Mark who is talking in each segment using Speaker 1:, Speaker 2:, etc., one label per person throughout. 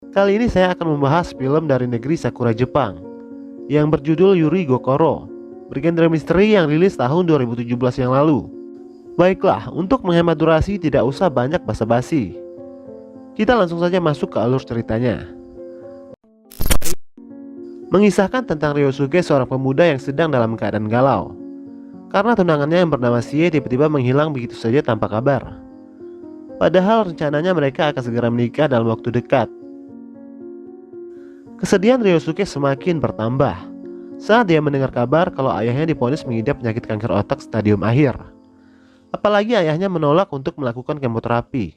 Speaker 1: Kali ini saya akan membahas film dari negeri Sakura Jepang yang berjudul Yuri Gokoro, bergenre misteri yang rilis tahun 2017 yang lalu. Baiklah, untuk menghemat durasi tidak usah banyak basa-basi. Kita langsung saja masuk ke alur ceritanya. Mengisahkan tentang Ryosuke, seorang pemuda yang sedang dalam keadaan galau karena tunangannya yang bernama Sie tiba-tiba menghilang begitu saja tanpa kabar. Padahal rencananya mereka akan segera menikah dalam waktu dekat. Kesedihan Ryosuke semakin bertambah saat dia mendengar kabar kalau ayahnya divonis mengidap penyakit kanker otak stadium akhir. Apalagi ayahnya menolak untuk melakukan kemoterapi.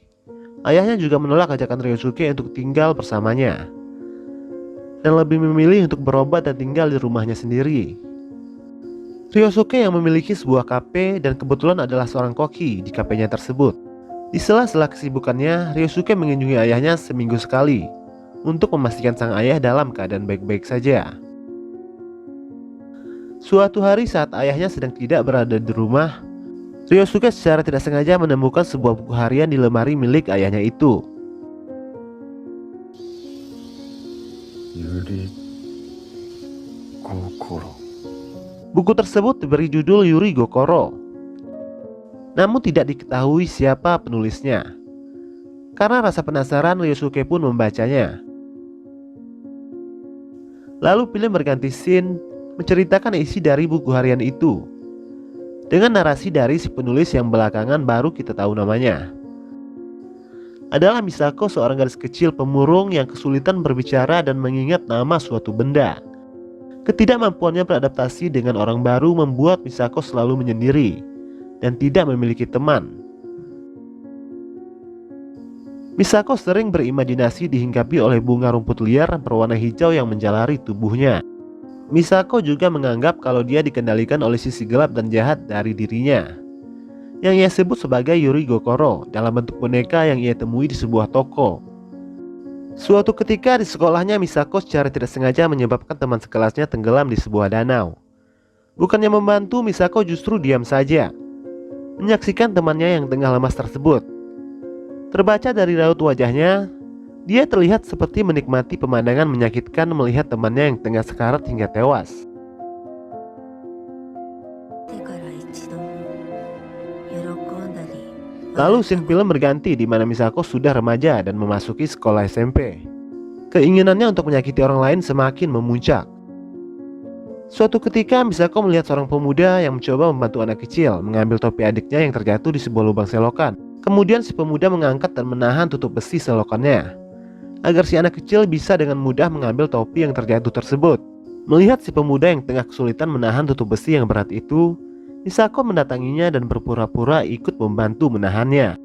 Speaker 1: Ayahnya juga menolak ajakan Ryosuke untuk tinggal bersamanya dan lebih memilih untuk berobat dan tinggal di rumahnya sendiri. Ryosuke yang memiliki sebuah kafe dan kebetulan adalah seorang koki di kafenya tersebut. Di sela-sela kesibukannya, Ryosuke mengunjungi ayahnya seminggu sekali untuk memastikan sang ayah dalam keadaan baik-baik saja. Suatu hari saat ayahnya sedang tidak berada di rumah, Ryosuke secara tidak sengaja menemukan sebuah buku harian di lemari milik ayahnya itu.
Speaker 2: Yuri Gokoro.
Speaker 1: Buku tersebut diberi judul Yuri Gokoro, namun tidak diketahui siapa penulisnya. Karena rasa penasaran, Ryosuke pun membacanya. Lalu film berganti scene menceritakan isi dari buku harian itu dengan narasi dari si penulis yang belakangan baru kita tahu namanya. Adalah Misako, seorang gadis kecil pemurung yang kesulitan berbicara dan mengingat nama suatu benda. Ketidakmampuannya beradaptasi dengan orang baru membuat Misako selalu menyendiri dan tidak memiliki teman. Misako sering berimajinasi dihinggapi oleh bunga rumput liar berwarna hijau yang menjalari tubuhnya. Misako juga menganggap kalau dia dikendalikan oleh sisi gelap dan jahat dari dirinya, yang ia sebut sebagai Yuri Gokoro, dalam bentuk boneka yang ia temui di sebuah toko. Suatu ketika di sekolahnya, Misako secara tidak sengaja menyebabkan teman sekelasnya tenggelam di sebuah danau. Bukannya membantu, Misako justru diam saja menyaksikan temannya yang tengah lemas tersebut. Terbaca dari raut wajahnya, dia terlihat seperti menikmati pemandangan menyakitkan melihat temannya yang tengah sekarat hingga tewas. Lalu scene film berganti di mana Misako sudah remaja dan memasuki sekolah SMP. Keinginannya untuk menyakiti orang lain semakin memuncak. Suatu ketika Misako melihat seorang pemuda yang mencoba membantu anak kecil mengambil topi adiknya yang terjatuh di sebuah lubang selokan. Kemudian si pemuda mengangkat dan menahan tutup besi selokannya agar si anak kecil bisa dengan mudah mengambil topi yang terjatuh tersebut. Melihat si pemuda yang tengah kesulitan menahan tutup besi yang berat itu, Misako mendatanginya dan berpura-pura ikut membantu menahannya.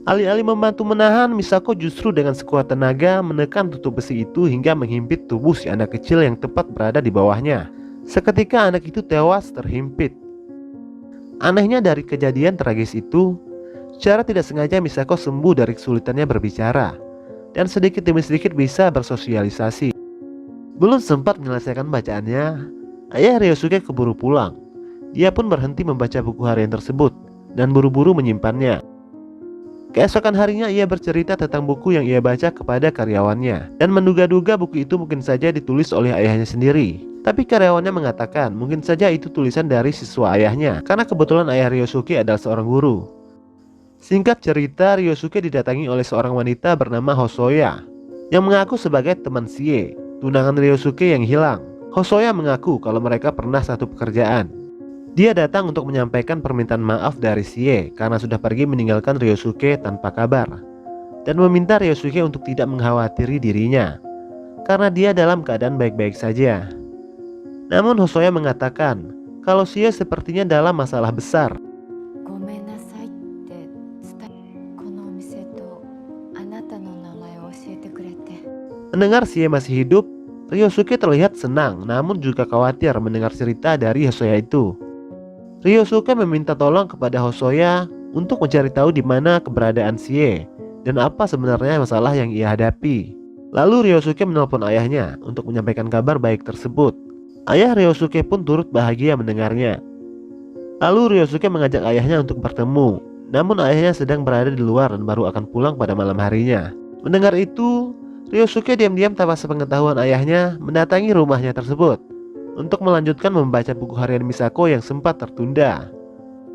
Speaker 1: Alih-alih membantu menahan, Misako justru dengan sekuat tenaga menekan tutup besi itu hingga menghimpit tubuh si anak kecil yang tepat berada di bawahnya. Seketika anak itu tewas terhimpit. Anehnya dari kejadian tragis itu, secara tidak sengaja Misako sembuh dari kesulitannya berbicara dan sedikit demi sedikit bisa bersosialisasi. Belum sempat menyelesaikan bacaannya, ayah Ryosuke keburu pulang. Dia pun berhenti membaca buku harian tersebut dan buru-buru menyimpannya. Keesokan harinya ia bercerita tentang buku yang ia baca kepada karyawannya dan menduga-duga buku itu mungkin saja ditulis oleh ayahnya sendiri. Tapi karyawannya mengatakan mungkin saja itu tulisan dari siswa ayahnya karena kebetulan ayah Ryosuke adalah seorang guru. Singkat cerita, Ryosuke didatangi oleh seorang wanita bernama Hosoya yang mengaku sebagai teman Sie, tunangan Ryosuke yang hilang. Hosoya mengaku kalau mereka pernah satu pekerjaan. Dia datang untuk menyampaikan permintaan maaf dari Sie karena sudah pergi meninggalkan Ryosuke tanpa kabar, dan meminta Ryosuke untuk tidak mengkhawatiri dirinya karena dia dalam keadaan baik-baik saja. Namun Hosoya mengatakan kalau Sie sepertinya dalam masalah besar. Mendengar Sie masih hidup, Ryosuke terlihat senang namun juga khawatir mendengar cerita dari Hosoya itu. Ryosuke meminta tolong kepada Hosoya untuk mencari tahu di mana keberadaan Sie dan apa sebenarnya masalah yang ia hadapi. Lalu Ryosuke menelpon ayahnya untuk menyampaikan kabar baik tersebut. Ayah Ryosuke pun turut bahagia mendengarnya. Lalu Ryosuke mengajak ayahnya untuk bertemu, namun ayahnya sedang berada di luar dan baru akan pulang pada malam harinya. Mendengar itu, Ryosuke diam-diam tanpa sepengetahuan ayahnya mendatangi rumahnya tersebut untuk melanjutkan membaca buku harian Misako yang sempat tertunda.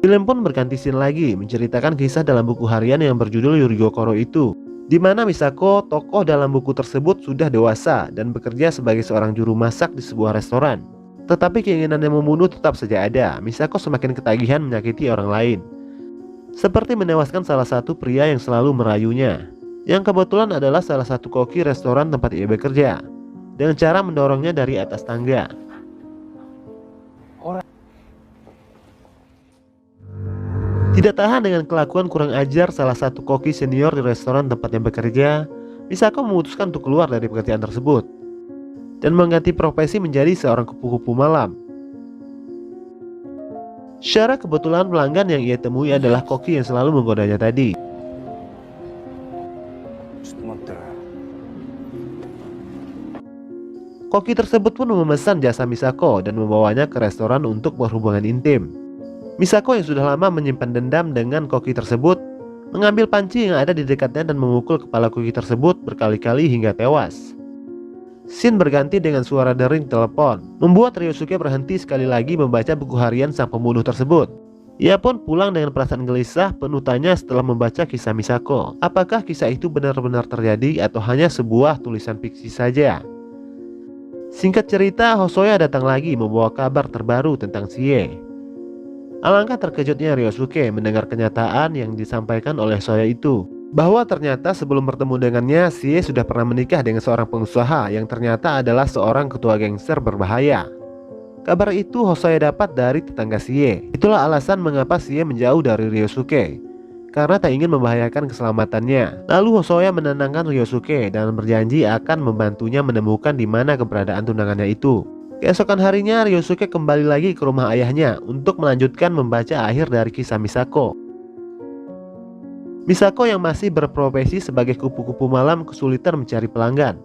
Speaker 1: Film pun berganti scene lagi menceritakan kisah dalam buku harian yang berjudul Yuriko Koro itu, di mana Misako, tokoh dalam buku tersebut, sudah dewasa dan bekerja sebagai seorang juru masak di sebuah restoran. Tetapi keinginannya membunuh tetap saja ada. Misako semakin ketagihan menyakiti orang lain, seperti menewaskan salah satu pria yang selalu merayunya, yang kebetulan adalah salah satu koki restoran tempat ia bekerja, dengan cara mendorongnya dari atas tangga. Tidak tahan dengan kelakuan kurang ajar salah satu koki senior di restoran tempatnya bekerja, Misako memutuskan untuk keluar dari pekerjaan tersebut dan mengganti profesi menjadi seorang kupu-kupu malam. Secara kebetulan pelanggan yang ia temui adalah koki yang selalu menggodanya tadi. Koki tersebut pun memesan jasa Misako dan membawanya ke restoran untuk berhubungan intim. Misako yang sudah lama menyimpan dendam dengan koki tersebut mengambil panci yang ada di dekatnya dan memukul kepala koki tersebut berkali-kali hingga tewas. Scene berganti dengan suara dering telepon, membuat Ryosuke berhenti sekali lagi membaca buku harian sang pembunuh tersebut. Ia pun pulang dengan perasaan gelisah penuh tanya setelah membaca kisah Misako. Apakah kisah itu benar-benar terjadi atau hanya sebuah tulisan fiksi saja? Singkat cerita, Hosoya datang lagi membawa kabar terbaru tentang Sie. Alangkah terkejutnya Ryosuke mendengar kenyataan yang disampaikan oleh Hosoya itu, bahwa ternyata sebelum bertemu dengannya, Sie sudah pernah menikah dengan seorang pengusaha yang ternyata adalah seorang ketua gangster berbahaya. Kabar itu Hosoya dapat dari tetangga Sie. Itulah alasan mengapa Sie menjauh dari Ryosuke, karena tak ingin membahayakan keselamatannya. Lalu Hosoya menenangkan Ryosuke dan berjanji akan membantunya menemukan di mana keberadaan tunangannya itu. Keesokan harinya Ryosuke kembali lagi ke rumah ayahnya untuk melanjutkan membaca akhir dari kisah Misako. Misako yang masih berprofesi sebagai kupu-kupu malam kesulitan mencari pelanggan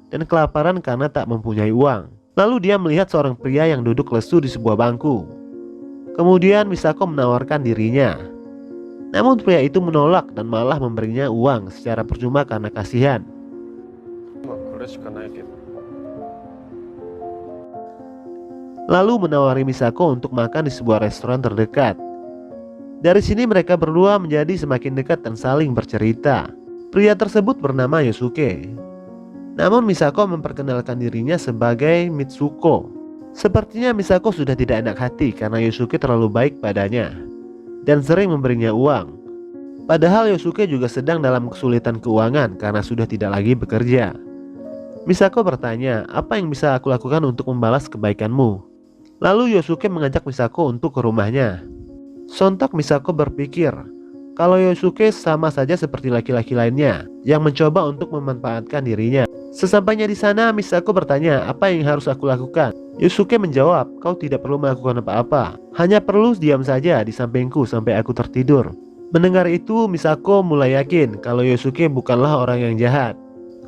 Speaker 1: dan kelaparan karena tak mempunyai uang. Lalu dia melihat seorang pria yang duduk lesu di sebuah bangku. Kemudian Misako menawarkan dirinya. Namun pria itu menolak dan malah memberinya uang secara percuma karena kasihan. Lalu menawari Misako untuk makan di sebuah restoran terdekat. Dari sini mereka berdua menjadi semakin dekat dan saling bercerita. Pria tersebut bernama Yosuke. Namun Misako memperkenalkan dirinya sebagai Mitsuko. Sepertinya Misako sudah tidak enak hati karena Yosuke terlalu baik padanya dan sering memberinya uang. Padahal Yosuke juga sedang dalam kesulitan keuangan karena sudah tidak lagi bekerja. Misako bertanya, "Apa yang bisa aku lakukan untuk membalas kebaikanmu?" Lalu Yosuke mengajak Misako untuk ke rumahnya. Sontak Misako berpikir kalau Yosuke sama saja seperti laki-laki lainnya yang mencoba untuk memanfaatkan dirinya. Sesampainya di sana, Misako bertanya, "Apa yang harus aku lakukan?" Yosuke menjawab, "Kau tidak perlu melakukan apa-apa, hanya perlu diam saja di sampingku sampai aku tertidur." Mendengar itu, Misako mulai yakin kalau Yosuke bukanlah orang yang jahat.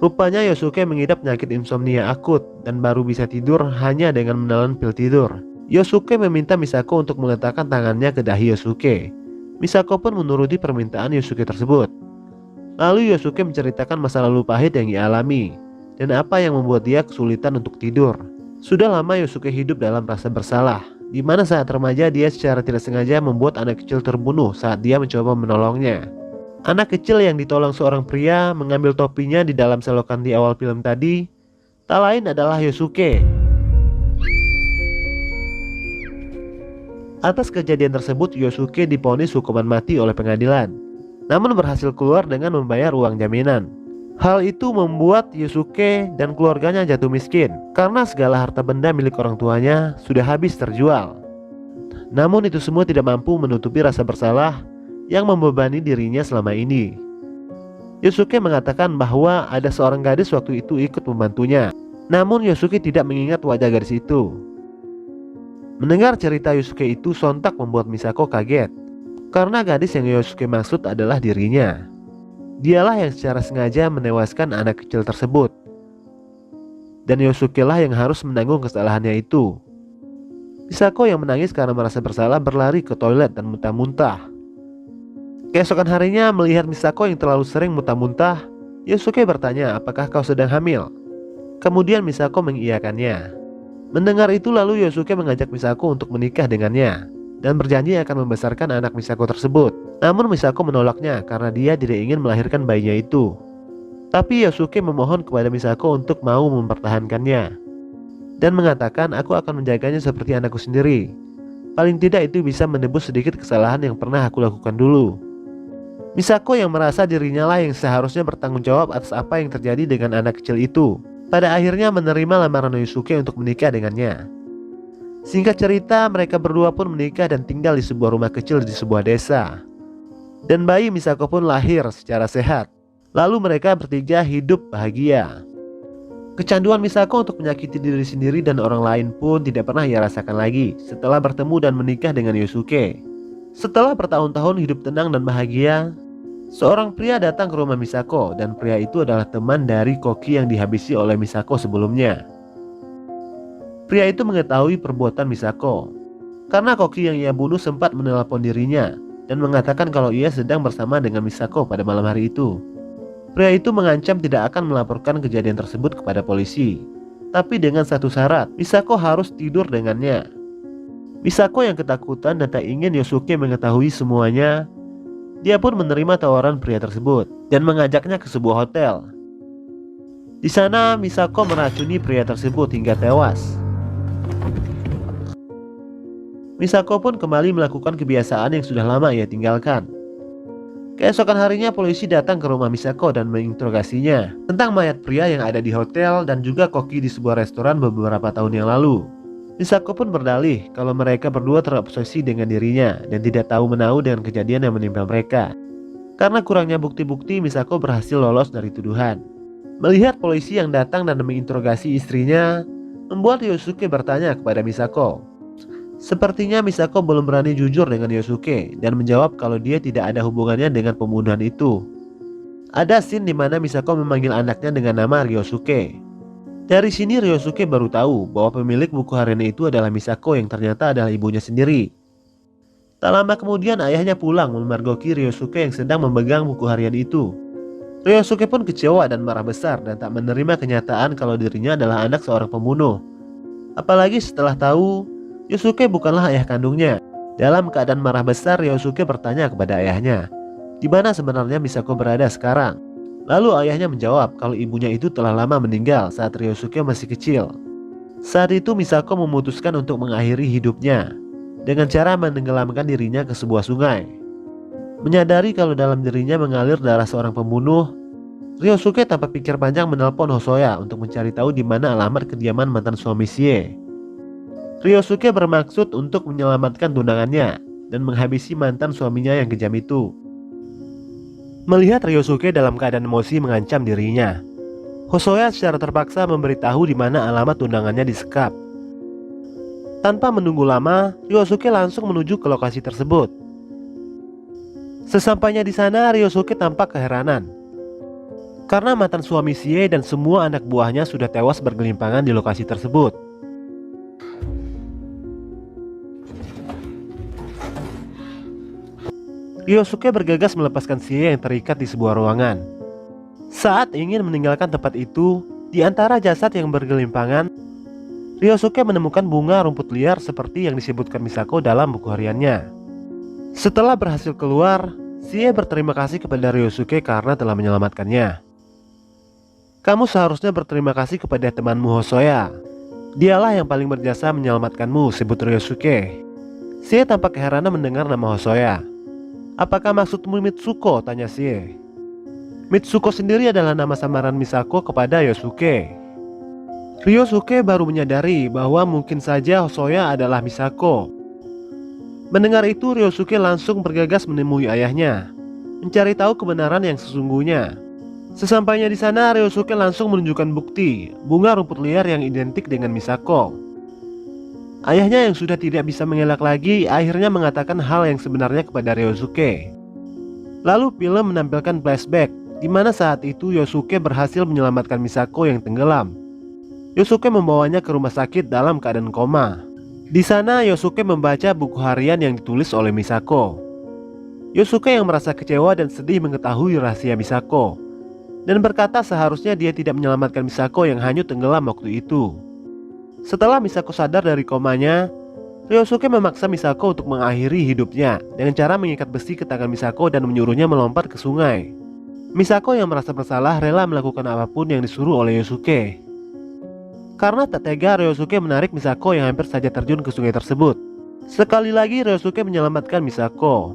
Speaker 1: Rupanya Yosuke mengidap penyakit insomnia akut dan baru bisa tidur hanya dengan menelan pil tidur. Yosuke meminta Misako untuk meletakkan tangannya ke dahi Yosuke. Misako pun menuruti permintaan Yosuke tersebut. Lalu Yosuke menceritakan masa lalu pahit yang ia alami dan apa yang membuat dia kesulitan untuk tidur. Sudah lama Yosuke hidup dalam rasa bersalah, di mana saat remaja dia secara tidak sengaja membuat anak kecil terbunuh saat dia mencoba menolongnya. Anak kecil yang ditolong seorang pria mengambil topinya di dalam selokan di awal film tadi tak lain adalah Yosuke. Atas kejadian tersebut, Yosuke divonis hukuman mati oleh pengadilan, namun berhasil keluar dengan membayar uang jaminan. Hal itu membuat Yosuke dan keluarganya jatuh miskin karena segala harta benda milik orang tuanya sudah habis terjual. Namun itu semua tidak mampu menutupi rasa bersalah yang membebani dirinya selama ini. Yosuke mengatakan bahwa ada seorang gadis waktu itu ikut membantunya. Namun Yosuke tidak mengingat wajah gadis itu. Mendengar cerita Yosuke itu sontak membuat Misako kaget, karena gadis yang Yosuke maksud adalah dirinya. Dialah yang secara sengaja menewaskan anak kecil tersebut, dan Yosuke lah yang harus menanggung kesalahannya itu. Misako yang menangis karena merasa bersalah berlari ke toilet dan muntah-muntah. Keesokan harinya, melihat Misako yang terlalu sering muntah-muntah, Yosuke bertanya, apakah kau sedang hamil? Kemudian Misako mengiyakannya. Mendengar itu lalu Yosuke mengajak Misako untuk menikah dengannya dan berjanji akan membesarkan anak Misako tersebut. Namun Misako menolaknya karena dia tidak ingin melahirkan bayinya itu. Tapi Yosuke memohon kepada Misako untuk mau mempertahankannya dan mengatakan, aku akan menjaganya seperti anakku sendiri. Paling tidak itu bisa menebus sedikit kesalahan yang pernah aku lakukan dulu. Misako yang merasa dirinya lah yang seharusnya bertanggung jawab atas apa yang terjadi dengan anak kecil itu, pada akhirnya menerima lamaran Yosuke untuk menikah dengannya. Singkat cerita, mereka berdua pun menikah dan tinggal di sebuah rumah kecil di sebuah desa. Dan bayi Misako pun lahir secara sehat. Lalu mereka bertiga hidup bahagia. Kecanduan Misako untuk menyakiti diri sendiri dan orang lain pun tidak pernah ia rasakan lagi setelah bertemu dan menikah dengan Yosuke. Setelah bertahun-tahun hidup tenang dan bahagia, seorang pria datang ke rumah Misako dan pria itu adalah teman dari Koki yang dihabisi oleh Misako sebelumnya. Pria itu mengetahui perbuatan Misako karena Koki yang ia bunuh sempat menelpon dirinya dan mengatakan kalau ia sedang bersama dengan Misako pada malam hari itu. Pria itu mengancam tidak akan melaporkan kejadian tersebut kepada polisi, tapi dengan satu syarat, Misako harus tidur dengannya. Misako yang ketakutan dan tak ingin Yosuke mengetahui semuanya, dia pun menerima tawaran pria tersebut dan mengajaknya ke sebuah hotel. Di sana Misako meracuni pria tersebut hingga tewas. Misako pun kembali melakukan kebiasaan yang sudah lama ia tinggalkan. Keesokan harinya polisi datang ke rumah Misako dan menginterogasinya tentang mayat pria yang ada di hotel dan juga koki di sebuah restoran beberapa tahun yang lalu. Misako pun berdalih kalau mereka berdua terobsesi dengan dirinya dan tidak tahu menahu dengan kejadian yang menimpa mereka. Karena kurangnya bukti-bukti, Misako berhasil lolos dari tuduhan. Melihat polisi yang datang dan menginterogasi istrinya, membuat Yosuke bertanya kepada Misako. Sepertinya Misako belum berani jujur dengan Yosuke dan menjawab kalau dia tidak ada hubungannya dengan pembunuhan itu. Ada scene di mana Misako memanggil anaknya dengan nama Ryosuke. Dari sini Ryosuke baru tahu bahwa pemilik buku harian itu adalah Misako yang ternyata adalah ibunya sendiri. Tak lama kemudian ayahnya pulang memergoki Ryosuke yang sedang memegang buku harian itu. Ryosuke pun kecewa dan marah besar dan tak menerima kenyataan kalau dirinya adalah anak seorang pembunuh. Apalagi setelah tahu Yosuke bukanlah ayah kandungnya. Dalam keadaan marah besar, Ryosuke bertanya kepada ayahnya, di mana sebenarnya Misako berada sekarang. Lalu ayahnya menjawab kalau ibunya itu telah lama meninggal saat Ryosuke masih kecil. Saat itu Misako memutuskan untuk mengakhiri hidupnya dengan cara menenggelamkan dirinya ke sebuah sungai. Menyadari kalau dalam dirinya mengalir darah seorang pembunuh, Ryosuke tanpa pikir panjang menelpon Hosoya untuk mencari tahu di mana alamat kediaman mantan suami Sie. Ryosuke bermaksud untuk menyelamatkan tunangannya dan menghabisi mantan suaminya yang kejam itu. Melihat Ryosuke dalam keadaan emosi mengancam dirinya, Hosoya secara terpaksa memberitahu di mana alamat tunangannya disekap. Tanpa menunggu lama, Ryosuke langsung menuju ke lokasi tersebut. Sesampainya di sana, Ryosuke tampak keheranan karena mantan suami Sie dan semua anak buahnya sudah tewas bergelimpangan di lokasi tersebut. Ryosuke bergegas melepaskan Sie yang terikat di sebuah ruangan. Saat ingin meninggalkan tempat itu, di antara jasad yang bergelimpangan, Ryosuke menemukan bunga rumput liar seperti yang disebutkan Misako dalam buku hariannya. Setelah berhasil keluar, Sie berterima kasih kepada Ryosuke karena telah menyelamatkannya. Kamu seharusnya berterima kasih kepada temanmu Hosoya. Dialah yang paling berjasa menyelamatkanmu, sebut Ryosuke. Sie tampak keheranan mendengar nama Hosoya. Apakah maksudmu Mitsuko? Tanya Sie. Mitsuko sendiri adalah nama samaran Misako kepada Yosuke. Ryosuke baru menyadari bahwa mungkin saja Hosoya adalah Misako. Mendengar itu, Ryosuke langsung bergegas menemui ayahnya, mencari tahu kebenaran yang sesungguhnya. Sesampainya di sana, Ryosuke langsung menunjukkan bukti bunga rumput liar yang identik dengan Misako. Ayahnya yang sudah tidak bisa mengelak lagi akhirnya mengatakan hal yang sebenarnya kepada Ryosuke. Lalu film menampilkan flashback di mana saat itu Yosuke berhasil menyelamatkan Misako yang tenggelam. Yosuke membawanya ke rumah sakit dalam keadaan koma. Di sana Yosuke membaca buku harian yang ditulis oleh Misako. Yosuke yang merasa kecewa dan sedih mengetahui rahasia Misako. dan berkata seharusnya dia tidak menyelamatkan Misako yang hanyut tenggelam waktu itu. Setelah Misako sadar dari komanya, Ryosuke memaksa Misako untuk mengakhiri hidupnya dengan cara mengikat besi ke tangan Misako dan menyuruhnya melompat ke sungai. Misako yang merasa bersalah rela melakukan apapun yang disuruh oleh Ryosuke. Karena tak tega, Ryosuke menarik Misako yang hampir saja terjun ke sungai tersebut. Sekali lagi Ryosuke menyelamatkan Misako.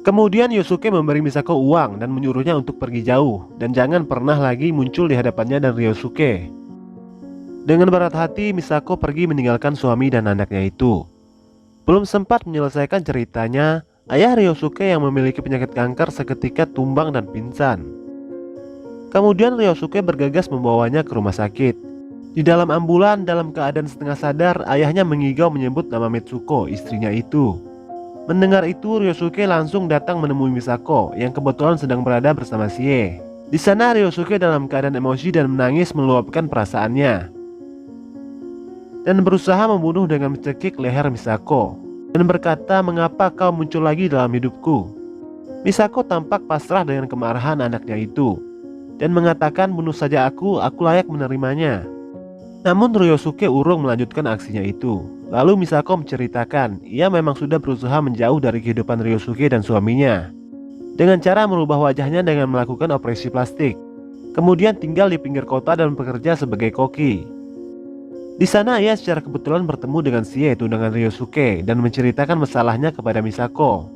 Speaker 1: Kemudian Yosuke memberi Misako uang dan menyuruhnya untuk pergi jauh dan jangan pernah lagi muncul di hadapannya dan Ryosuke. Dengan berat hati, Misako pergi meninggalkan suami dan anaknya itu. Belum sempat menyelesaikan ceritanya, ayah Ryosuke yang memiliki penyakit kanker seketika tumbang dan pingsan. Kemudian Ryosuke bergegas membawanya ke rumah sakit. Di dalam ambulan, dalam keadaan setengah sadar, ayahnya mengigau menyebut nama Mitsuko, istrinya itu. Mendengar itu, Ryosuke langsung datang menemui Misako yang kebetulan sedang berada bersama Sie. Di sana Ryosuke dalam keadaan emosi dan menangis meluapkan perasaannya dan berusaha membunuh dengan mencekik leher Misako dan berkata, "Mengapa kau muncul lagi dalam hidupku?" Misako tampak pasrah dengan kemarahan anaknya itu dan mengatakan, "Bunuh saja aku layak menerimanya." Namun Ryosuke urung melanjutkan aksinya itu. Lalu Misako menceritakan ia memang sudah berusaha menjauh dari kehidupan Ryosuke dan suaminya dengan cara merubah wajahnya dengan melakukan operasi plastik. Kemudian tinggal di pinggir kota dan bekerja sebagai koki. Di sana ia secara kebetulan bertemu dengan Sie, yaitu dengan Ryosuke, dan menceritakan masalahnya kepada Misako.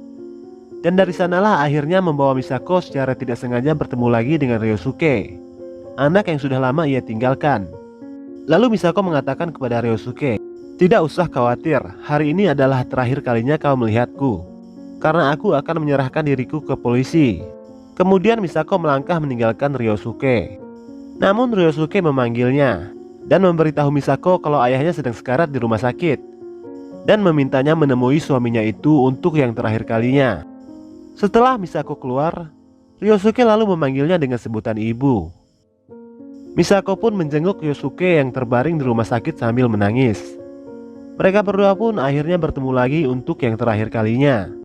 Speaker 1: Dan dari sanalah akhirnya membawa Misako secara tidak sengaja bertemu lagi dengan Ryosuke, anak yang sudah lama ia tinggalkan. Lalu Misako mengatakan kepada Ryosuke, "Tidak usah khawatir, hari ini adalah terakhir kalinya kau melihatku, karena aku akan menyerahkan diriku ke polisi." Kemudian Misako melangkah meninggalkan Ryosuke. Namun Ryosuke memanggilnya dan memberitahu Misako kalau ayahnya sedang sekarat di rumah sakit dan memintanya menemui suaminya itu untuk yang terakhir kalinya. Setelah Misako keluar, Ryosuke lalu memanggilnya dengan sebutan ibu. Misako pun menjenguk Ryosuke yang terbaring di rumah sakit sambil menangis. Mereka berdua pun akhirnya bertemu lagi untuk yang terakhir kalinya.